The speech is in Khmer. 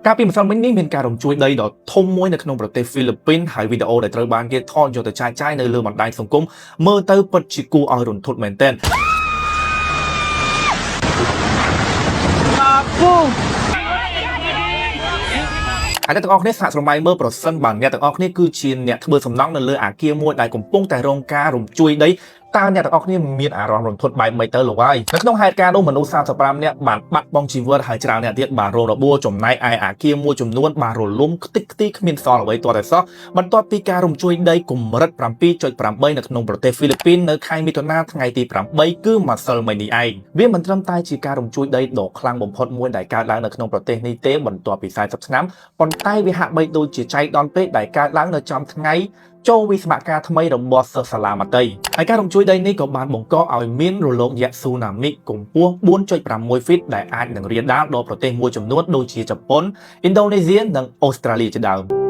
ការពីម្សិលមិញនេះមានការរំជួយដីដ៏ធំមួយនៅក្នុងប្រទេសហ្វីលីពីនហើយវីដេអូដែលត្រូវបានគេថតយកទៅចែកចាយនៅលើបណ្ដាញសង្គមមើលទៅពិតជាគួរឲ្យរន្ធត់មែនទែនហើយអ្នកទាំងអស់គ្នាសាកស្រមៃមើលប្រសិនបើអ្នកទាំងអស់គ្នាគឺជាអ្នកធ្វើសំណង់នៅលើអាគារមួយដែលកំពុងតែរងការរំជួយដីតើអ្នកទាំងអស់គ្នាមានអារម្មណ៍រន្ធត់បែបម៉េចទៅលោកហើយនៅក្នុងហេតុការណ៍នោះមនុស្ស35នាក់បានបាត់បង់ជីវិតហើយច្រើនអ្នកទៀតបានរងរបួសចំណែកឯអាគារមួយចំនួនបានរលំខ្ទេចខ្ទីគ្មានសល់អ្វីទាល់តែសោះបន្ទាប់ពីការរំជួយដីកម្រិត 7.8 នៅក្នុងប្រទេសហ្វីលីពីននៅខែមិថុនាថ្ងៃទី8គឺម្សិលមិញនេះឯងវាមិនត្រឹមតែជាការរំជួយដីដ៏ខ្លាំងបំផុតមួយដែលកើតឡើងនៅក្នុងប្រទេសនេះទេបន្ទាប់ពី40ឆ្នាំប៉ុន្តែវាហាក់បីដូចជាចៃដន្យពេកដែលកើតឡើងនៅចំថ្ងៃចូលវិស្វកម្មថ្មីរបស់សិស្សសាលាមត្តេយ្យហើយការរំជួយដីនេះក៏បានបង្កឲ្យមានរលកយក្សស៊ូណាមីកម្ពស់ 4.6 ហ្វីតដែលអាចនឹងរាលដាលដល់ប្រទេសមួយចំនួនដូចជាជប៉ុន ឥណ្ឌូនេស៊ីនិងអូស្ត្រាលីជាដើម